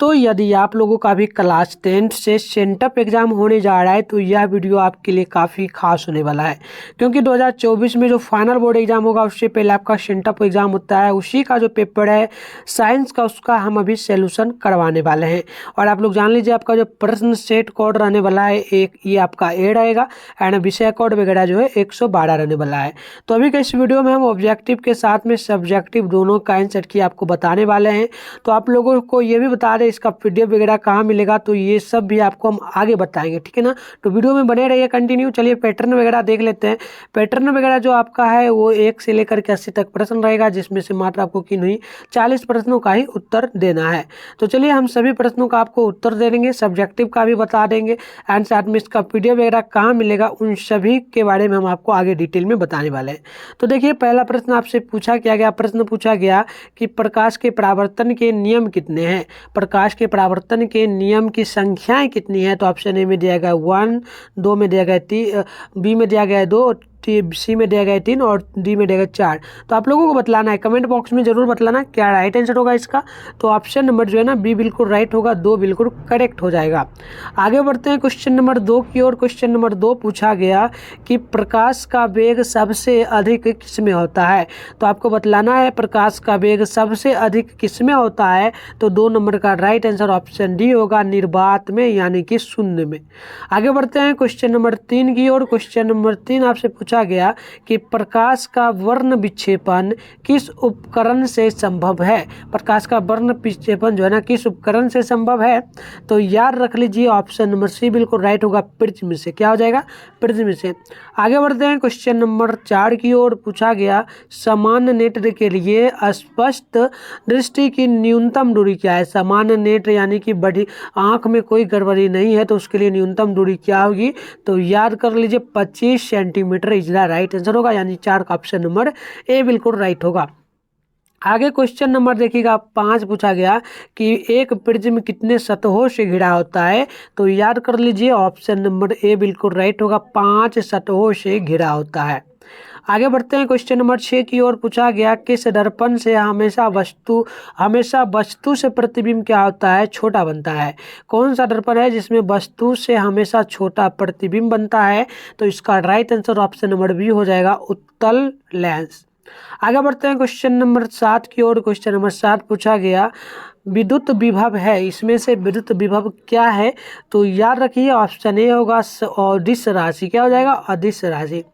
दोस्तों यदि आप लोगों का भी क्लास 10th से सेंटअप एग्जाम होने जा रहा है तो यह वीडियो आपके लिए काफ़ी खास होने वाला है, क्योंकि 2024 में जो फाइनल बोर्ड एग्जाम होगा उससे पहले आपका सेंटअप एग्जाम होता है। उसी का जो पेपर है साइंस का, उसका हम अभी सोल्यूशन करवाने वाले हैं। और आप लोग जान लीजिए आपका जो प्रश्न सेट कोड रहने वाला है एक ये आपका ए रहेगा एंड विषय कोड वगैरह जो है 112 रहने वाला है। तो अभी के इस वीडियो में हम ऑब्जेक्टिव के साथ में सब्जेक्टिव दोनों का आंसर की आपको बताने वाले हैं। तो आप लोगों को ये भी बता दें इसका पीडीएफ वगैरह कहाँ मिलेगा, तो ये सब भी आपको हम आगे बताएंगे, ठीक है ना। तो वीडियो में बने रहिए कंटिन्यू। चलिए पैटर्न वगैरह देख लेते हैं। पैटर्न वगैरह जो आपका है वो 1 से लेकर के 80 तक प्रश्न रहेगा, जिसमें से मात्र आपको की नहीं 40 प्रश्नों का ही उत्तर देना है। तो चलिए हम सभी प्रश्नों का आपको उत्तर दे देंगे, सब्जेक्टिव का भी बता देंगे एंड साथ में इसका पीडीएफ वगैरह कहाँ मिलेगा उन सभी के बारे में हम आपको आगे डिटेल में बताने वाले हैं। तो देखिए पहला प्रश्न आपसे पूछा क्या गया, प्रश्न पूछा गया कि प्रकाश के परावर्तन के नियम कितने हैं। प्रकाश के परावर्तन के नियम की संख्याएं कितनी है, तो ऑप्शन ए में दिया गया 1, 2 में दिया गया 3, बी में दिया गया 2, सी में दिया गया 3 और डी में दिया गया 4। तो आप लोगों को बतलाना है, कमेंट बॉक्स में जरूर बतलाना क्या राइट आंसर होगा इसका। तो ऑप्शन नंबर जो है ना बी बिल्कुल राइट होगा, 2 बिल्कुल करेक्ट हो जाएगा। आगे बढ़ते हैं क्वेश्चन नंबर 2 की ओर। क्वेश्चन नंबर 2 पूछा गया कि प्रकाश का वेग सबसे अधिक किस में होता है। तो आपको बतलाना है प्रकाश का वेग सबसे अधिक किस में होता है। तो 2 नंबर का राइट आंसर ऑप्शन डी होगा, निर्वात में यानी कि शून्य में। आगे बढ़ते हैं क्वेश्चन नंबर 3 की ओर। क्वेश्चन नंबर 3 आपसे पूछा गया कि प्रकाश का वर्ण विक्षेपण किस उपकरण से संभव है। प्रकाश का वर्ण विक्षेपण जो है ना किस उपकरण से संभव है। तो याद रख लीजिए ऑप्शन नंबर सी बिल्कुल राइट होगा, प्रिज्म से। क्या हो जाएगा, प्रिज्म से। आगे बढ़ते हैं क्वेश्चन नंबर 4 की ओर। पूछा गया सामान्य नेत्र के लिए स्पष्ट दृष्टि की न्यूनतम दूरी क्या है। सामान्य नेत्र यानी कि बड़ी आंख में कोई गड़बड़ी नहीं है तो उसके लिए न्यूनतम दूरी क्या होगी। तो याद कर लीजिए 25 सेंटीमीटर इसका राइट आंसर होगा, यानी 4 का ऑप्शन नंबर ए बिल्कुल राइट होगा। आगे क्वेश्चन नंबर देखिएगा 5 पूछा गया कि एक प्रिज्म कितने सतहों से घिरा होता है। तो याद कर लीजिए ऑप्शन नंबर ए बिल्कुल राइट होगा, 5 सतहों से घिरा होता है। आगे बढ़ते हैं क्वेश्चन नंबर 6 की ओर। पूछा गया किस दर्पण से हमेशा वस्तु से प्रतिबिंब क्या होता है, छोटा बनता है। कौन सा दर्पण है जिसमें वस्तु से हमेशा छोटा प्रतिबिंब बनता है। तो इसका right answer option number B हो जाएगा, उत्तल लेंस। आगे बढ़ते हैं क्वेश्चन नंबर 7 की ओर। क्वेश्चन नंबर 7 पूछा गया विद्युत विभव है, इसमें से विद्युत विभव क्या है। तो याद रखिए ऑप्शन ए होगा अदिश राशि। क्या हो जाएगा, अदिश राशि।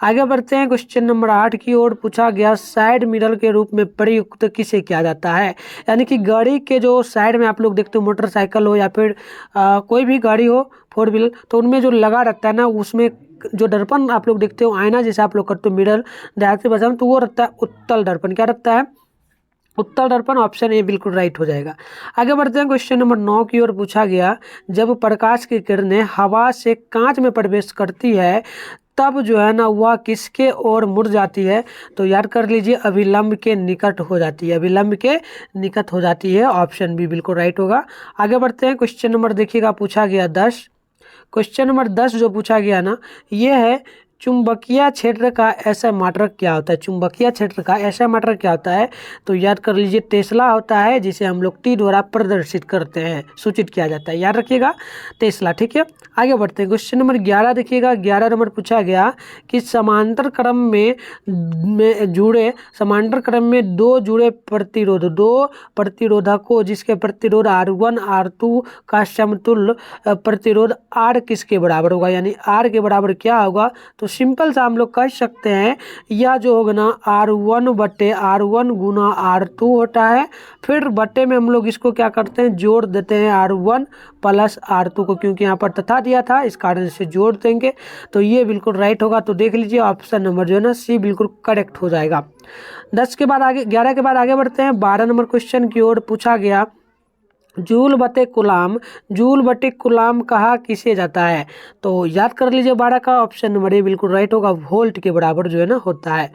आगे बढ़ते हैं क्वेश्चन नंबर 8 की ओर। पूछा गया साइड मिरर के रूप में प्रयुक्त किसे किया जाता है। यानी कि गाड़ी के जो साइड में आप लोग देखते हो, मोटरसाइकिल हो या फिर कोई भी गाड़ी हो 4 व्हीलर, तो उनमें जो लगा रहता है ना उसमें जो दर्पण आप लोग देखते हो, आईना जैसे आप लोग करते हो, मिरर डायरेक्ट भाषा में, तो वो रहता है उत्तल दर्पण। क्या रहता है, उत्तल दर्पण। ऑप्शन ए बिल्कुल राइट हो जाएगा। आगे बढ़ते हैं क्वेश्चन नंबर 9 की ओर। पूछा गया जब प्रकाश की किरणें हवा से कांच में प्रवेश करती है तब जो है ना वह किसके ओर मुड़ जाती है। तो याद कर लीजिए अभिलंब के निकट हो जाती है, अभिलंब के निकट हो जाती है। ऑप्शन बी बिल्कुल राइट होगा। आगे बढ़ते हैं क्वेश्चन नंबर देखिएगा पूछा गया 10। क्वेश्चन नंबर 10 जो पूछा गया ना ये है चुंबकीय क्षेत्र का ऐसा मात्रक क्या होता है। चुंबकीय क्षेत्र का ऐसा मात्रक क्या होता है। तो याद कर लीजिए टेस्ला होता है, जिसे हम लोग टी द्वारा प्रदर्शित करते हैं, सूचित किया जाता है। याद रखिएगा टेस्ला, ठीक है। आगे बढ़ते हैं क्वेश्चन नंबर 11 देखिएगा। 11 नंबर पूछा गया कि समांतर क्रम में दो जुड़े प्रतिरोध, 2 प्रतिरोधकों जिसके प्रतिरोध R1 R2 का समतुल्य प्रतिरोध R किसके बराबर होगा। यानी R के बराबर क्या होगा। तो सिंपल सा हम लोग कह सकते हैं यह जो होगा ना R1 गुना R2 होता है, फिर बट्टे में हम लोग इसको क्या करते हैं जोड़ देते हैं R1 प्लस R2 को, क्योंकि यहाँ पर तथा दिया था इस कारण से जोड़ देंगे। तो ये बिल्कुल राइट होगा। तो देख लीजिए ऑप्शन नंबर जो है ना सी बिल्कुल करेक्ट हो जाएगा। 10 के बाद आगे 11 के बाद आगे बढ़ते हैं 12 नंबर क्वेश्चन की ओर। पूछा गया जूल बटे कुलाम कहा किसे जाता है। तो याद कर लीजिए 12 का ऑप्शन नंबर ए बिल्कुल राइट होगा, वोल्ट के बराबर जो है ना होता है।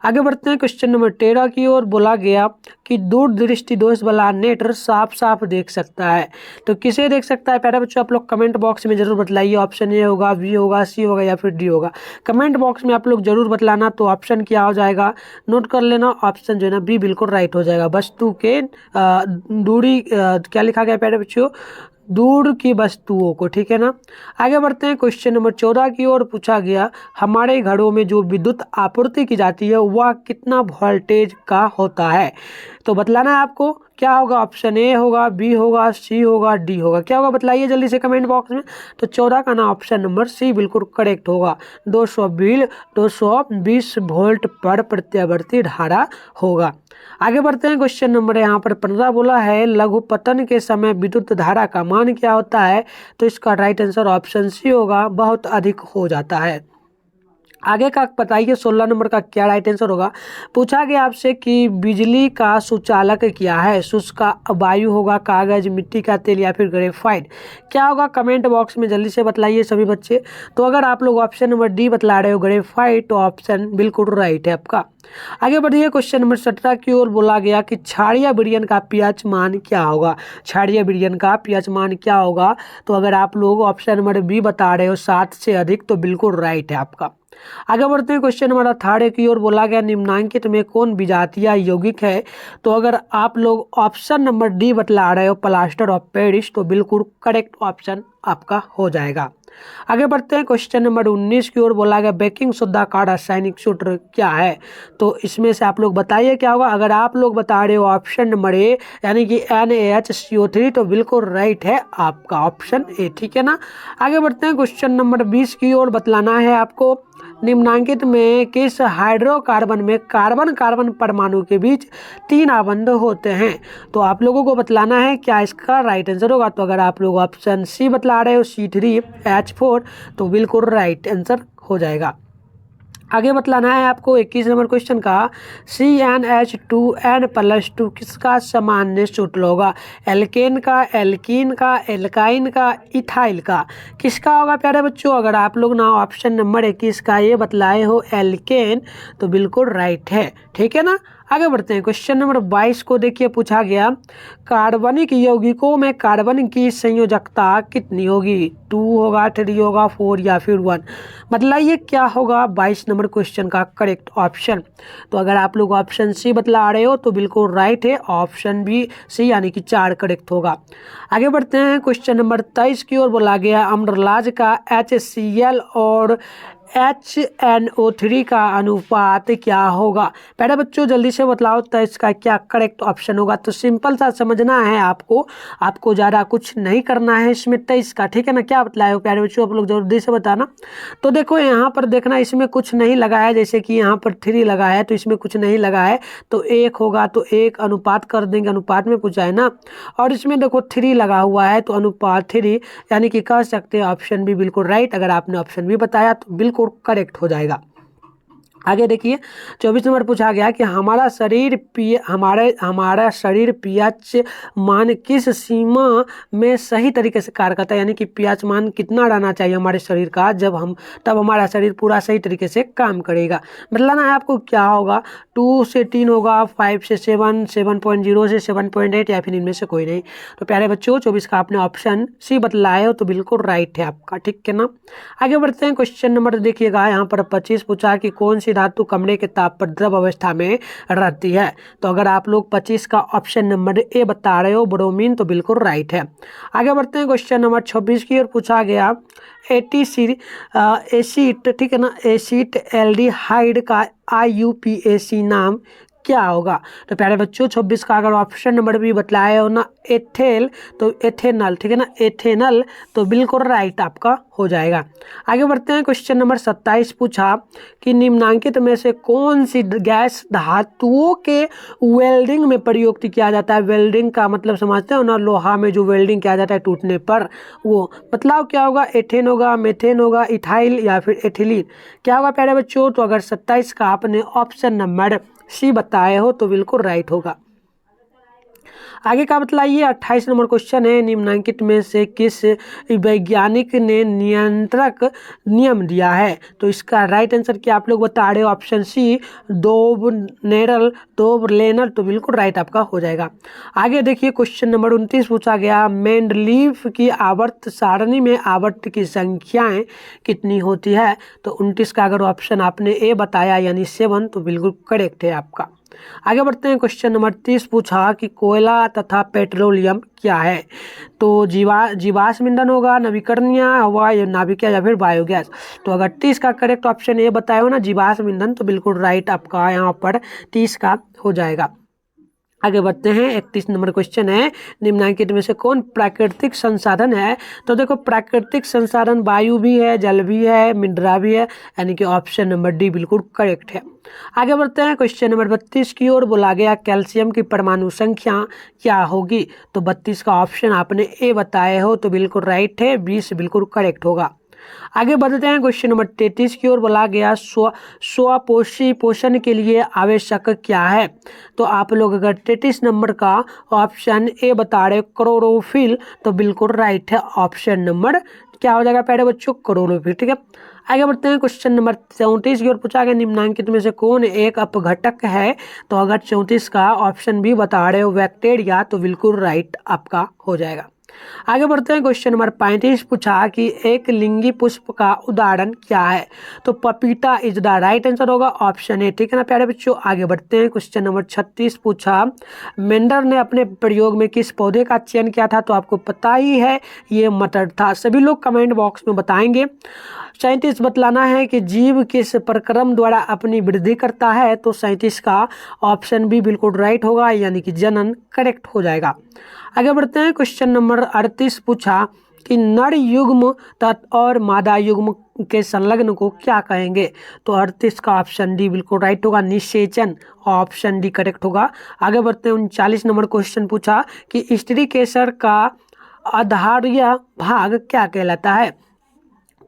आगे बढ़ते हैं क्वेश्चन नंबर 13 की ओर। बोला गया कि दूरदृष्टि दोष वाला नेत्र साफ साफ देख सकता है। तो किसे देख सकता है प्यारे बच्चों, आप लोग कमेंट बॉक्स में जरूर बतलाइए। ऑप्शन ए होगा, बी होगा, सी होगा या फिर डी होगा। कमेंट बॉक्स में आप लोग जरूर बतलाना। तो ऑप्शन क्या हो जाएगा नोट कर लेना, ऑप्शन जो है ना बी बिल्कुल राइट हो जाएगा। वस्तु के दूरी क्या लिखा गया प्यारे बच्चों, दूर की वस्तुओं को, ठीक है ना। आगे बढ़ते हैं, क्वेश्चन नंबर 14 की ओर पूछा गया, हमारे घरों में जो विद्युत आपूर्ति की जाती है वह कितना वोल्टेज का होता है। तो बतलाना है आपको, क्या होगा, ऑप्शन ए होगा, बी होगा, सी होगा, डी होगा, क्या होगा बताइए जल्दी से कमेंट बॉक्स में। तो 14 का ना ऑप्शन नंबर सी बिल्कुल करेक्ट होगा, 220 वोल्ट पर प्रत्यावर्ती धारा होगा। आगे बढ़ते हैं, क्वेश्चन नंबर यहाँ पर 15 बोला है, लघुपतन के समय विद्युत धारा का मान क्या होता है। तो इसका राइट आंसर ऑप्शन सी होगा, बहुत अधिक हो जाता है। आगे का बताइए 16 नंबर का क्या राइट आंसर होगा। पूछा गया आपसे कि बिजली का सुचालक क्या है। शुष्क का वायु होगा, कागज, मिट्टी का तेल या फिर ग्रेफाइट, क्या होगा कमेंट बॉक्स में जल्दी से बतलाइए सभी बच्चे। तो अगर आप लोग ऑप्शन नंबर डी बतला रहे हो ग्रेफाइट, तो ऑप्शन बिल्कुल राइट है आपका। आगे बढ़िए, क्वेश्चन नंबर 17 की ओर बोला गया कि क्षारीय विलयन का पीएच मान क्या होगा। क्षारीय विलयन का पीएच मान क्या होगा। तो अगर आप लोग ऑप्शन नंबर बी बता रहे हो 7 से अधिक, तो बिल्कुल राइट है आपका। आगे बढ़ते हैं, क्वेश्चन नंबर 18 की ओर बोला गया, निम्नांकित में कौन विजातीय यौगिक है। तो अगर आप लोग ऑप्शन नंबर डी बतला रहे हो प्लास्टर ऑफ पेरिस, तो बिल्कुल करेक्ट ऑप्शन आपका हो जाएगा। आगे बढ़ते हैं, क्वेश्चन नंबर 19 की ओर बोला गया, बेकिंग सोडा का रासायनिक सूत्र क्या है। तो इसमें से आप लोग बताइए क्या होगा। अगर आप लोग बता रहे हो ऑप्शन नंबर ए यानी कि NaHCO3, तो बिल्कुल राइट है आपका ऑप्शन ए, ठीक है ना। आगे बढ़ते हैं, क्वेश्चन नंबर 20 की ओर बतलाना है आपको, निम्नांकित में किस हाइड्रोकार्बन में कार्बन कार्बन परमाणु के बीच 3 आबंध होते हैं। तो आप लोगों को बतलाना है क्या इसका राइट आंसर होगा। तो अगर आप लोग ऑप्शन सी बतला रहे हो C3H4, तो बिल्कुल राइट आंसर हो जाएगा। आगे बतलाना है आपको 21 नंबर क्वेश्चन का, CnH2n+2 किसका सामान्य सूत्र होगा। एल्केन का, एल्कीन का, एल्काइन का, इथाइल का, किसका होगा प्यारे बच्चों। अगर आप लोग ना ऑप्शन नंबर 21 का ये बतलाए हो एल्केन, तो बिल्कुल राइट है, ठीक है ना। आगे बढ़ते हैं, क्वेश्चन नंबर 22 को देखिए, पूछा गया कार्बनिक यौगिकों में कार्बन की संयोजकता कितनी होगी। 2 होगा, 3 होगा, 4 या फिर 1, बतलाइए क्या होगा 22 नंबर क्वेश्चन का करेक्ट ऑप्शन। तो अगर आप लोग ऑप्शन सी बतला रहे हो, तो बिल्कुल राइट है, ऑप्शन बी सी यानी कि 4 करेक्ट होगा। आगे बढ़ते हैं, क्वेश्चन नंबर 23 की ओर बोला गया, अम्रलाज का HCl और HNO3 का अनुपात क्या होगा। पहले बच्चों जल्दी से बतलाओ तो इसका क्या करेक्ट ऑप्शन होगा। तो सिंपल सा समझना है आपको ज़्यादा कुछ नहीं करना है इसमें 23 का, ठीक है ना। क्या बतलाए हो प्यारे बच्चों, आप लोग जल्दी से बताना। तो देखो यहाँ पर देखना, इसमें कुछ नहीं लगा है, जैसे कि यहाँ पर 3 लगा है, तो इसमें कुछ नहीं लगा है, तो 1 होगा, तो 1 अनुपात कर देंगे, अनुपात में पूछा है ना। और इसमें देखो 3 लगा हुआ है, तो अनुपात 3 यानी कि कह सकते हैं ऑप्शन बी बिल्कुल राइट। अगर आपने ऑप्शन बी बताया तो बिल्कुल करेक्ट हो जाएगा। आगे देखिए 24 नंबर पूछा गया कि हमारा शरीर पीएच मान किस सीमा में सही तरीके से कार्य करता है, यानी कि पीएच मान कितना रहना चाहिए हमारे शरीर का, तब हमारा शरीर पूरा सही तरीके से काम करेगा। बतलाना है आपको क्या होगा, 2 से 3 होगा, 5 से 7, 7.0 से 7.8 या फिर इनमें से कोई नहीं। तो प्यारे बच्चों 24 का आपने ऑप्शन सी बतलाए हो, तो बिल्कुल राइट है आपका, ठीक है ना। आगे बढ़ते हैं, क्वेश्चन नंबर देखिएगा यहाँ पर 25 पूछा कि कौन सी धातु कमरे के ताप पर द्रव अवस्था में रहती है। तो अगर आप लोग 25 का ऑप्शन नंबर ए बता रहे हो ब्रोमीन, तो बिल्कुल राइट है। आगे बढ़ते हैं, क्वेश्चन नंबर 26 की ओर पूछा गया एसिड, ठीक है ना, एसिड एल्डिहाइड का IUPAC नाम क्या होगा। तो प्यारे बच्चों 26 का अगर ऑप्शन नंबर भी बतलाए हो ना एथेल, तो एथेनल, ठीक है ना, एथेनल, तो बिल्कुल राइट आपका हो जाएगा। आगे बढ़ते हैं, क्वेश्चन नंबर 27 पूछा कि निम्नांकित में से कौन सी गैस धातुओं के वेल्डिंग में प्रयोग किया जाता है। वेल्डिंग का मतलब समझते हो ना, लोहा में जो वेल्डिंग किया जाता है टूटने पर, वो बतलाओ क्या होगा, एथेन होगा, मेथेन होगा, इथाइल या फिर एथिलीन, क्या होगा प्यारे बच्चों। तो अगर 27 का आपने ऑप्शन नंबर सी बताए हो, तो बिल्कुल राइट होगा। आगे का बतलाइए 28 नंबर क्वेश्चन है, निम्नांकित में से किस वैज्ञानिक ने नियंत्रक नियम दिया है। तो इसका राइट आंसर क्या आप लोग बता रहे हो, ऑप्शन सी दोबनेरल, तो बिल्कुल राइट आपका हो जाएगा। आगे देखिए क्वेश्चन नंबर 29 पूछा गया, मेंडलीफ की आवर्त सारणी में आवर्त की संख्याएं कितनी होती है। तो 29 का अगर ऑप्शन आपने ए बताया यानी 7, तो बिल्कुल करेक्ट है आपका। आगे बढ़ते हैं, क्वेश्चन नंबर 30 पूछा कि कोयला तथा पेट्रोलियम क्या है? तो जीवाश्म ईंधन होगा, नवीकरणीय होगा, या नाभिकीय या फिर बायोगैस। तो अगर 30 का करेक्ट ऑप्शन ये बताया हो ना जीवाश्म ईंधन, तो बिल्कुल राइट आपका यहाँ पर 30 का हो जाएगा। आगे बढ़ते हैं, 31 नंबर क्वेश्चन है, निम्नलिखित में से कौन प्राकृतिक संसाधन है? तो देखो प्राकृतिक संसाधन वायु भी है, जल भी है, मृदा भी है, यानी कि ऑप्शन नंबर डी बिल्कुल करेक्ट है। आगे बढ़ते हैं, क्वेश्चन नंबर 32 की ओर। बोला गया कैल्शियम की परमाणु संख्या क्या होगी? तो 32 का ऑप्शन आपने ए बताए हो, तो बिल्कुल राइट है, 20 बिल्कुल करेक्ट होगा। आगे बढ़ते हैं, क्वेश्चन नंबर 33 की ओर। बोला गया स्वपोषी पोषण के लिए आवश्यक क्या है? तो आप लोग अगर 33 नंबर का ऑप्शन ए बता रहे क्लोरोफिल, तो बिल्कुल राइट है, ऑप्शन नंबर क्या हो जाएगा प्यारे बच्चों? क्लोरोफिल। ठीक है, आगे बढ़ते हैं, क्वेश्चन नंबर 34 की ओर। पूछा गया निम्नलिखित में से कौन एक अपघटक है? तो अगर 34 का ऑप्शन भी बता रहे हो बैक्टीरिया, तो बिल्कुल राइट आपका हो जाएगा। आगे बढ़ते हैं, क्वेश्चन नंबर 35 पूछा कि एक लिंगी पुष्प का उदाहरण क्या है? तो पपीता इज द राइट आंसर होगा, ऑप्शन ए। ठीक है ना प्यारे बच्चों, आगे बढ़ते हैं, क्वेश्चन नंबर 36 पूछा मेंडल ने अपने प्रयोग में किस पौधे का चयन किया था? तो आपको पता ही है, ये मटर था। सभी लोग कमेंट बॉक्स में बताएंगे। 37 बतलाना है कि जीव किस प्रक्रम द्वारा अपनी वृद्धि करता है? तो 37 का ऑप्शन भी बिल्कुल राइट होगा, यानी कि जनन करेक्ट हो जाएगा। आगे बढ़ते हैं, क्वेश्चन नंबर 38 पूछा कि नर युग्म तत्व और मादा युग्म के संलग्न को क्या कहेंगे? तो 38 का ऑप्शन डी बिल्कुल राइट होगा, निषेचन, ऑप्शन डी करेक्ट होगा। आगे बढ़ते हैं, 39 नंबर क्वेश्चन पूछा कि स्त्री केसर का आधार्य भाग क्या कहलाता है?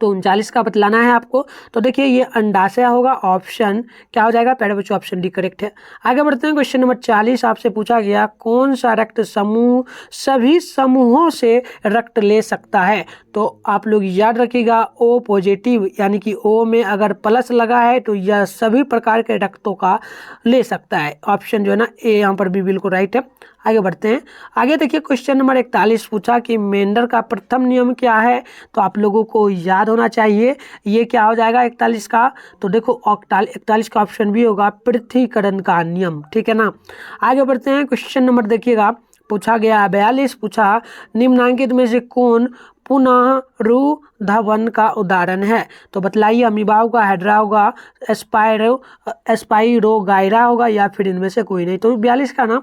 तो 39 का बतलाना है आपको। तो देखिए ये अंडाशय होगा, ऑप्शन क्या हो जाएगा प्यारे बच्चों? ऑप्शन डी करेक्ट है। आगे बढ़ते हैं, क्वेश्चन नंबर 40 आपसे पूछा गया कौन सा रक्त समूह सभी समूहों से रक्त ले सकता है? तो आप लोग याद रखिएगा ओ पॉजिटिव, यानी कि ओ में अगर प्लस लगा है तो यह सभी प्रकार के रक्तों का ले सकता है। ऑप्शन जो है ना ए यहाँ पर भी बिल्कुल राइट है। आगे बढ़ते हैं, आगे देखिए क्वेश्चन नंबर 41 पूछा कि मेंडल का प्रथम नियम क्या है? तो आप लोगों को याद होना चाहिए, ये क्या हो जाएगा 41 का? तो देखो 41 का ऑप्शन भी होगा पृथ्वीकरण का नियम। ठीक है ना, आगे बढ़ते हैं, क्वेश्चन नंबर देखिएगा पूछा गया 42 पूछा निम्नलिखित में से कौन पुनरुद्धावन का उदाहरण है? तो बतलाइए, अमीबा होगा, हाइड्रा होगा, स्पाइरोगाइरा होगा, या फिर इनमें से कोई नहीं। तो 42 का ना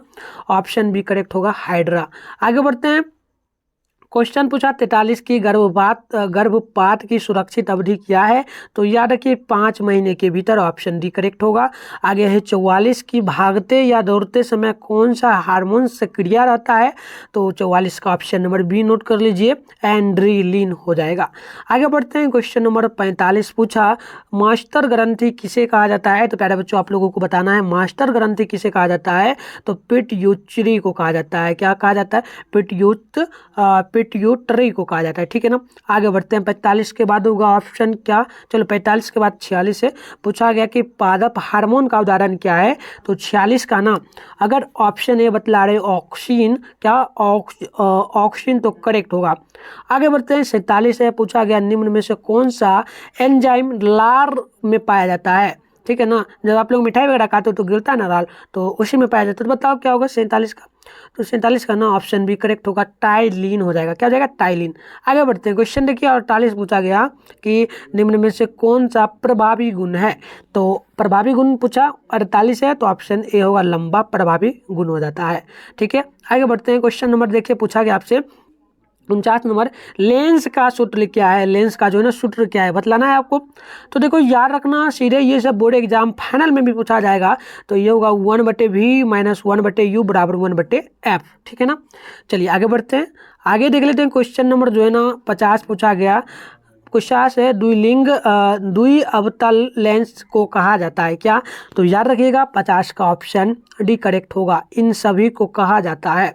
ऑप्शन भी करेक्ट होगा, हाइड्रा। आगे बढ़ते हैं, क्वेश्चन पूछा 43 की गर्भपात की सुरक्षित अवधि क्या है? तो याद रखिए 5 महीने के भीतर, ऑप्शन डी करेक्ट होगा। आगे है 44 की भागते या दौड़ते समय कौन सा हार्मोन सक्रिय रहता है? तो 44 का ऑप्शन नंबर बी नोट कर लीजिए, एंड्रिलिन हो जाएगा। आगे बढ़ते हैं, क्वेश्चन नंबर 45 पूछा मास्टर ग्रंथि किसे कहा जाता है? तो प्यारे बच्चों आप लोगों को बताना है मास्टर ग्रंथि किसे कहा जाता है? तो पिट्यूटरी को कहा जाता है। क्या कहा जाता है? पिट्यूटरी को कहा जाता है। ठीक है ना, आगे बढ़ते हैं, 45 के बाद होगा ऑप्शन क्या? चलो 45 के बाद 46 है, पूछा गया कि पादप हार्मोन का उदाहरण क्या है? तो 46 का ना अगर ऑप्शन ए बतला रहे ऑक्सीन, क्या ऑक्सीन, तो करेक्ट होगा। आगे बढ़ते हैं, 47 है, पूछा गया निम्न में से कौन सा एंजाइम लार में पाया जाता है? ठीक है ना, जब आप लोग मिठाई वगैरह खाते हो तो गिरता है ना लाल, तो उसी में पाया जाता है। तो बताओ क्या होगा 47 का? तो 47 का ना ऑप्शन भी करेक्ट होगा, टाइलिन हो जाएगा। क्या हो जाएगा? टाइलिन। आगे बढ़ते हैं, क्वेश्चन देखिए 48 पूछा गया कि निम्न में से कौन सा प्रभावी गुण है? तो प्रभावी गुण पूछा 48 है, तो ऑप्शन ए होगा, लंबा प्रभावी गुण हो जाता है। ठीक है, आगे बढ़ते हैं, क्वेश्चन नंबर देखिए पूछा गया आपसे 49 नंबर, लेंस का सूत्र क्या है? लेंस का जो है ना सूत्र क्या है बतलाना है आपको। तो देखो याद रखना, सीधे ये सब बोर्ड एग्जाम फाइनल में भी पूछा जाएगा। तो ये होगा 1/v माइनस 1/u बराबर 1/f। ठीक है ना, चलिए आगे बढ़ते हैं, आगे देख लेते हैं। क्वेश्चन नंबर जो है ना 50 पूछा गया, क्वेश्चन है द्वि अवतल लेंस को कहा जाता है क्या? तो याद रखिएगा 50 का ऑप्शन डी करेक्ट होगा, इन सभी को कहा जाता है।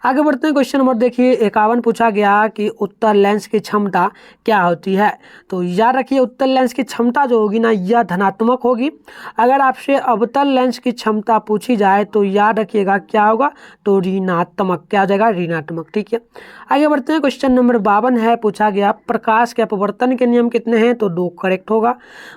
आगे बढ़ते हैं, क्वेश्चन नंबर देखिए 51 पूछा गया कि उत्तल लेंस की क्षमता क्या होती है। तो याद रखिए उत्तल लेंस की क्षमता जो होगी ना यह धनात्मक होगी। अगर आपसे अवतल लेंस की क्षमता पूछी जाए तो याद रखिएगा क्या होगा, तो ऋणात्मक। क्या हो जाएगा, ऋणात्मक। ठीक है, आगे बढ़ते हैं, क्वेश्चन नंबर 52 है, पूछा गया प्रकाश के अपवर्तन के नियम कितने हैं। तो 2 करेक्ट होगा,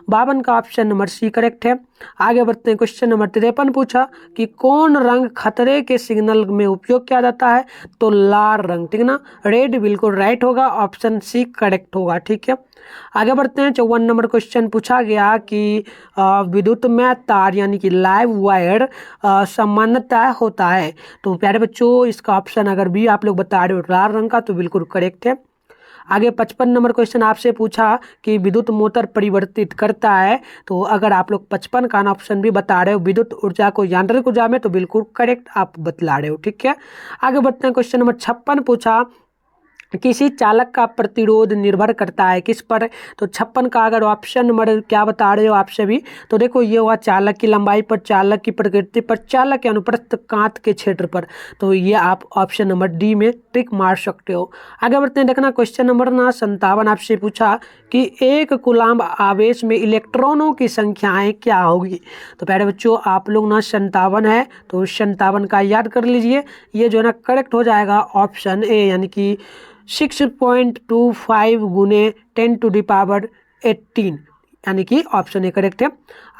52 का ऑप्शन नंबर सी करेक्ट है। आगे बढ़ते हैं, क्वेश्चन नंबर 53 पूछा कि कौन रंग खतरे के सिग्नल में उपयोग किया जाता है। तो लाल रंग, ठीक है ना, रेड बिल्कुल राइट होगा, ऑप्शन सी करेक्ट होगा। ठीक है, आगे बढ़ते हैं, 54 नंबर क्वेश्चन पूछा गया कि विद्युत में तार यानी कि लाइव वायर सामान्यतः होता है। तो प्यारे बच्चों इसका ऑप्शन अगर भी आप लोग बता रहे हो लाल रंग का तो बिल्कुल करेक्ट है। आगे 55 नंबर क्वेश्चन आपसे पूछा कि विद्युत मोटर परिवर्तित करता है। तो अगर आप लोग 55 का ऑप्शन भी बता रहे हो विद्युत ऊर्जा को यांत्रिक ऊर्जा में, तो बिल्कुल करेक्ट आप बतला रहे हो। ठीक है, आगे बढ़ते हैं, क्वेश्चन नंबर 56 पूछा किसी चालक का प्रतिरोध निर्भर करता है किस पर। तो 56 का अगर ऑप्शन नंबर क्या बता रहे हो आप सभी, तो देखो ये हुआ चालक की लंबाई पर, चालक की प्रकृति पर, चालक के अनुप्रस्थ कांत के क्षेत्र पर। तो ये आप ऑप्शन नंबर डी में टिक मार सकते हो। आगे बढ़ते हैं, देखना क्वेश्चन नंबर 57 आपसे पूछा कि एक कूलाम्ब आवेश में इलेक्ट्रॉनों की संख्याएं क्या होगी। तो प्यारे बच्चों आप लोग ना 57 है तो 57 का याद कर लीजिए, ये जो है ना करेक्ट हो जाएगा ऑप्शन ए, यानी कि 6.25 गुने 10⁻18, यानी कि ऑप्शन ए करेक्ट है।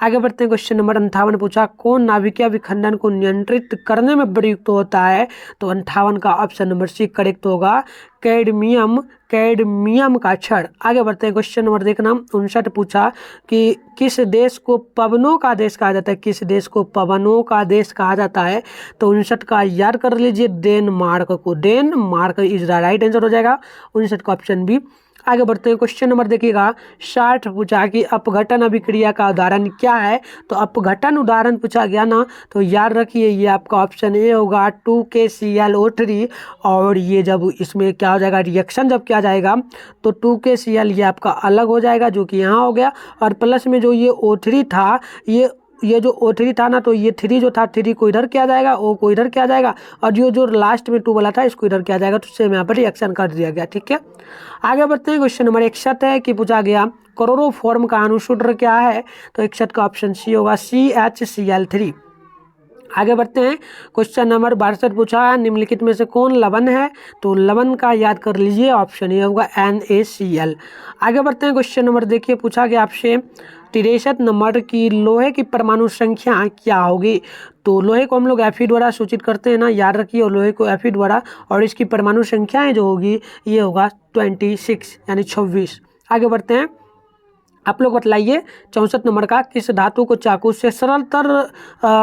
आगे बढ़ते हैं, क्वेश्चन नंबर 58 पूछा कौन नाभिकीय विखंडन को नियंत्रित करने में प्रयुक्त होता है। तो 58 का ऑप्शन नंबर सी करेक्ट होगा, कैडमियम, कैडमियम का क्षण। आगे बढ़ते हैं, क्वेश्चन नंबर देखना 59 पूछा कि किस देश को पवनों का देश कहा जाता है। किस देश को पवनों का देश कहा जाता है। तो 59 का याद कर लीजिए, डेनमार्क को। Denmark is the right answer हो जाएगा 59 का ऑप्शन बी। आगे बढ़ते हैं, क्वेश्चन नंबर देखिएगा 60 पूछा कि अपघटन अभिक्रिया का उदाहरण क्या है। तो अपघटन उदाहरण पूछा गया ना, तो याद रखिए ये आपका ऑप्शन ए होगा 2KClO3। और ये जब इसमें क्या हो जाएगा, रिएक्शन जब किया जाएगा तो 2KCl ये आपका अलग हो जाएगा जो कि यहाँ हो गया, और प्लस में जो ये O3 था, ये जो O3 था ना, तो ये 3 जो था 3 को इधर किया जाएगा, O को इधर किया जाएगा, और जो लास्ट में 2 वाला था इसको इधर किया जाएगा। तो सेम यहाँ पर रिएक्शन कर दिया गया। ठीक है, आगे बढ़ते हैं, क्वेश्चन नंबर 61 है कि पूछा गया क्लोरोफॉर्म का अणुसूत्र क्या है। तो 61 का ऑप्शन सी होगा, CHCl3। आगे बढ़ते हैं, क्वेश्चन नंबर 62 पूछा निम्नलिखित में से कौन लवण है। तो लवण का याद कर लीजिए, ऑप्शन ए होगा NaCl। आगे बढ़ते हैं, क्वेश्चन नंबर देखिए पूछा गया आपसे 63 नंबर की लोहे की परमाणु संख्या क्या होगी। तो लोहे को हम लोग Fe द्वारा सूचित करते हैं ना, याद रखिए, और लोहे को Fe द्वारा, और इसकी परमाणु संख्याएं जो होगी ये होगा 26 यानी 26। आगे बढ़ते हैं, आप लोग बतलाइए 64 नंबर का किस धातु को चाकू से सरलतर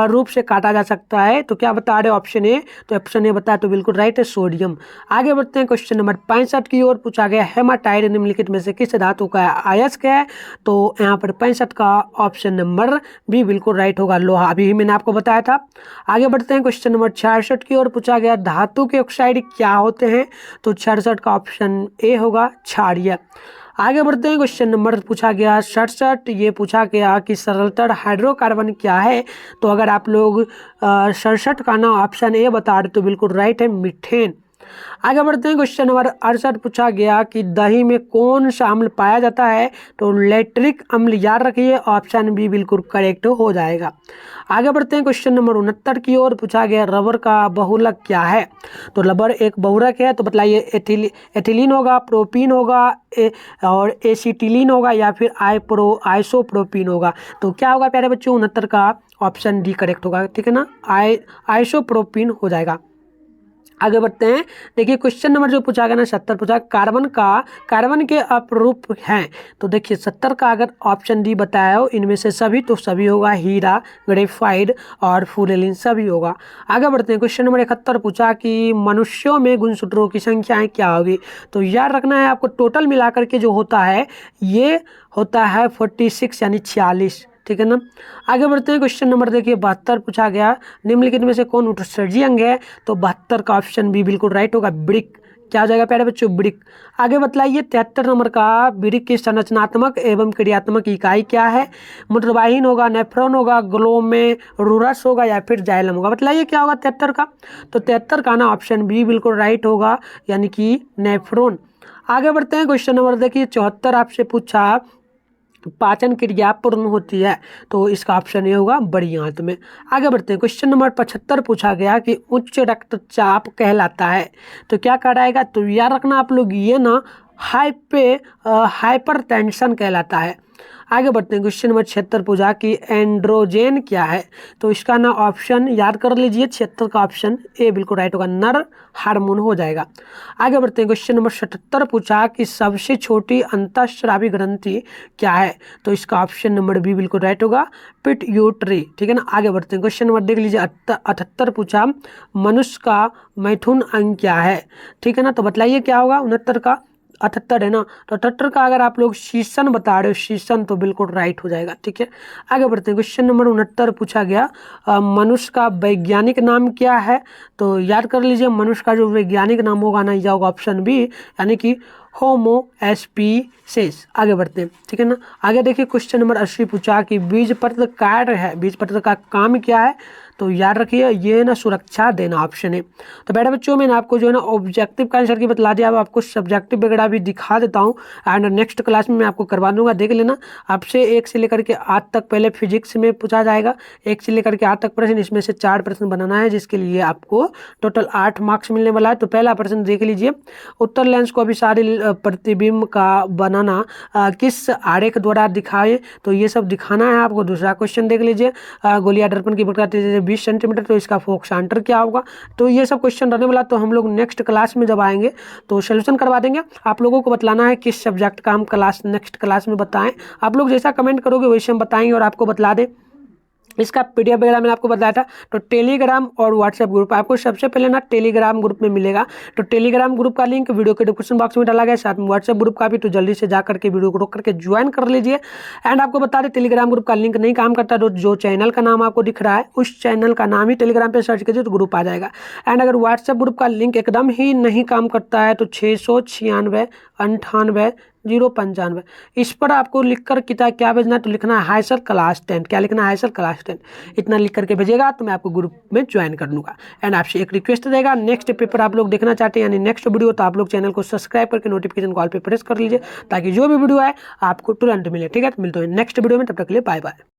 रूप से काटा जा सकता है। तो क्या बता रहे हो, ऑप्शन ए। तो ऑप्शन ए बताया तो बिल्कुल राइट है, सोडियम। आगे बढ़ते हैं, क्वेश्चन नंबर 65 की ओर पूछा गया हेमाटाइट निम्नलिखित में से किस धातु का अयस्क है। तो यहाँ पर 65 का ऑप्शन नंबर भी बिल्कुल राइट होगा, लोहा। अभी मैंने आपको बताया था। आगे बढ़ते हैं, क्वेश्चन नंबर 66 की ओर पूछा गया धातु के ऑक्साइड क्या होते हैं। तो 66 का ऑप्शन ए होगा, क्षारीय। आगे बढ़ते हैं, क्वेश्चन नंबर पूछा गया 67, ये पूछा गया कि सरलतर हाइड्रोकार्बन क्या है। तो अगर आप लोग 67 का ना ऑप्शन ए बता रहे तो बिल्कुल राइट है, मीथेन। आगे बढ़ते हैं, क्वेश्चन नंबर 68 पूछा गया कि दही में कौन सा अम्ल पाया जाता है। तो लैक्टिक अम्ल, याद रखिए, ऑप्शन बी बिल्कुल करेक्ट हो जाएगा। आगे बढ़ते हैं, क्वेश्चन नंबर 69 की ओर पूछा गया रबर का बहुलक क्या है। तो रबर एक बहुलक है, तो बतलाइए एथिलीन होगा, प्रोपीन होगा, और एसिटिलीन होगा, या फिर आइसोप्रोपीन होगा। तो क्या होगा प्यारे बच्चों, 69 का ऑप्शन डी करेक्ट होगा। ठीक है ना, आइसोप्रोपीन हो जाएगा। आगे बढ़ते हैं, देखिए क्वेश्चन नंबर जो पूछा गया ना 70 पूछा कार्बन के अपरूप हैं। तो देखिए 70 का अगर ऑप्शन डी बताया हो इनमें से सभी, तो सभी होगा, हीरा, ग्रेफाइट और फुलेलिन सभी होगा। आगे बढ़ते हैं, क्वेश्चन नंबर 71 पूछा कि मनुष्यों में गुणसूत्रों की संख्याएं क्या होगी। तो याद रखना है आपको, टोटल मिलाकर के जो होता है ये होता है 46 यानी 46। ठीक है ना। आगे बढ़ते हैं, क्वेश्चन नंबर देखिए 72 पूछा गया, निम्नलिखित में से कौन उत्सर्जी अंग है? तो 72 का ऑप्शन बी बिल्कुल राइट होगा, वृक्क। क्या हो जाएगा प्यारे बच्चों? वृक्क। आगे बतलाइए 73 नंबर का, वृक्क की संरचनात्मक एवं क्रियात्मक इकाई क्या है? मूत्रवाहिनी होगा, नेफ्रॉन होगा, ग्लोमेरुलस होगा या फिर जाइलम होगा? बतलाइए क्या होगा 73 का? तो 73 का ना ऑप्शन बी बिल्कुल राइट होगा, यानी कि नेफ्रॉन। आगे बढ़ते हैं, क्वेश्चन नंबर देखिए 74 आपसे पूछा, पाचन क्रिया पूर्ण होती है, तो इसका ऑप्शन ये होगा बड़ी आंत में। आगे बढ़ते हैं, क्वेश्चन नंबर 75 पूछा गया कि उच्च रक्तचाप कहलाता है, तो क्या कराएगा? तो याद रखना आप लोग, ये ना हाइपरटेंशन कहलाता है। आगे बढ़ते हैं, क्वेश्चन नंबर 76 पूछा कि एंड्रोजेन क्या है? तो इसका ना ऑप्शन याद कर लीजिए, 76 का ऑप्शन ए बिल्कुल राइट होगा, नर हार्मोन हो जाएगा। आगे बढ़ते हैं, क्वेश्चन नंबर 77 पूछा कि सबसे छोटी अंतःस्रावी ग्रंथि क्या है? तो इसका ऑप्शन नंबर बी बिल्कुल राइट होगा, पिट्यूटरी। ठीक है ना। आगे बढ़ते हैं, क्वेश्चन नंबर देख लीजिए 78 पूछा, मनुष्य का मैथुन अंग क्या है? ठीक है ना। तो बतलाइए क्या होगा 69 का? 78 है ना, तो 78 का अगर आप लोग शीशन बता रहे हो, शीशन, तो बिल्कुल राइट हो जाएगा। ठीक है। आगे बढ़ते हैं, क्वेश्चन नंबर 69 पूछा गया, मनुष्य का वैज्ञानिक नाम क्या है? तो याद कर लीजिए, मनुष्य का जो वैज्ञानिक नाम होगा ना, यह होगा ऑप्शन बी, यानी कि होमो एस्पीसेस। आगे बढ़ते हैं, ठीक है ना। आगे देखिए, क्वेश्चन नंबर 80 पूछा कि बीजपत्र कार्य है, बीजपत्र का काम क्या है? तो याद रखिए, ये ना सुरक्षा देना ऑप्शन है। तो बेटा बच्चों, मैंने आपको जो है ना ऑब्जेक्टिव का आंसर की बतला दिया, अब आपको सब्जेक्टिव वगैरह भी दिखा देता हूँ, एंड नेक्स्ट क्लास में मैं आपको करवा दूंगा, देख लेना। आपसे 1 से लेकर के 8 तक पहले फिजिक्स में पूछा जाएगा, 1 से लेकर के 8 तक प्रश्न, इसमें से 4 प्रश्न बनाना है, जिसके लिए आपको टोटल 8 मार्क्स मिलने वाला है। तो पहला प्रश्न देख लीजिए, उत्तर लेंस को अभिसारी प्रतिबिंब का बनाना किस आरेख द्वारा दिखाए? तो ये सब दिखाना है आपको। दूसरा क्वेश्चन देख लीजिए, गोलियां दर्पण की प्रकृति 20 सेंटीमीटर, तो इसका फोकस सेंटर क्या होगा? तो ये सब क्वेश्चन रहने वाला, तो हम लोग नेक्स्ट क्लास में जब आएंगे तो सोल्यूशन करवा देंगे। आप लोगों को बतलाना है किस सब्जेक्ट का हम क्लास नेक्स्ट क्लास में बताएं। आप लोग जैसा कमेंट करोगे वैसे हम बताएंगे और आपको बतला दें। इसका पीडीएफ वगैरह मैंने आपको बताया था। तो टेलीग्राम और व्हाट्सएप ग्रुप आपको सबसे पहले ना टेलीग्राम ग्रुप में मिलेगा, तो टेलीग्राम ग्रुप का लिंक वीडियो के डिस्क्रिप्शन बॉक्स में डाला गया, साथ में व्हाट्सएप ग्रुप का भी, तो जल्दी से जा करके वीडियो को रोक करके ज्वाइन कर लीजिए। एंड आपको बता दें, टेलीग्राम ग्रुप का लिंक नहीं काम करता, तो जो चैनल का नाम आपको दिख रहा है उस चैनल का नाम ही टेलीग्राम पे सर्च कीजिए तो ग्रुप आ जाएगा। एंड अगर व्हाट्सएप ग्रुप का लिंक एकदम ही नहीं काम करता है, तो 696 98 095, इस पर आपको लिखकर किताब क्या भेजना है? तो लिखना है हाई सर क्लास 10। क्या लिखना है? High sir class 10। इतना लिख करके भेजेगा तो मैं आपको ग्रुप में ज्वाइन कर लूँगा। एंड आपसे एक रिक्वेस्ट रहेगा, नेक्स्ट पेपर आप लोग देखना चाहते हैं, यानी नेक्स्ट वीडियो, तो आप लोग चैनल को सब्सक्राइब करके नोटिफिकेशन कॉल पे प्रेस कर लीजिए, ताकि जो भी वीडियो आए आपको तुरंत मिले। ठीक है, मिलते हैं नेक्स्ट वीडियो में, तब तक के लिए बाय बाय।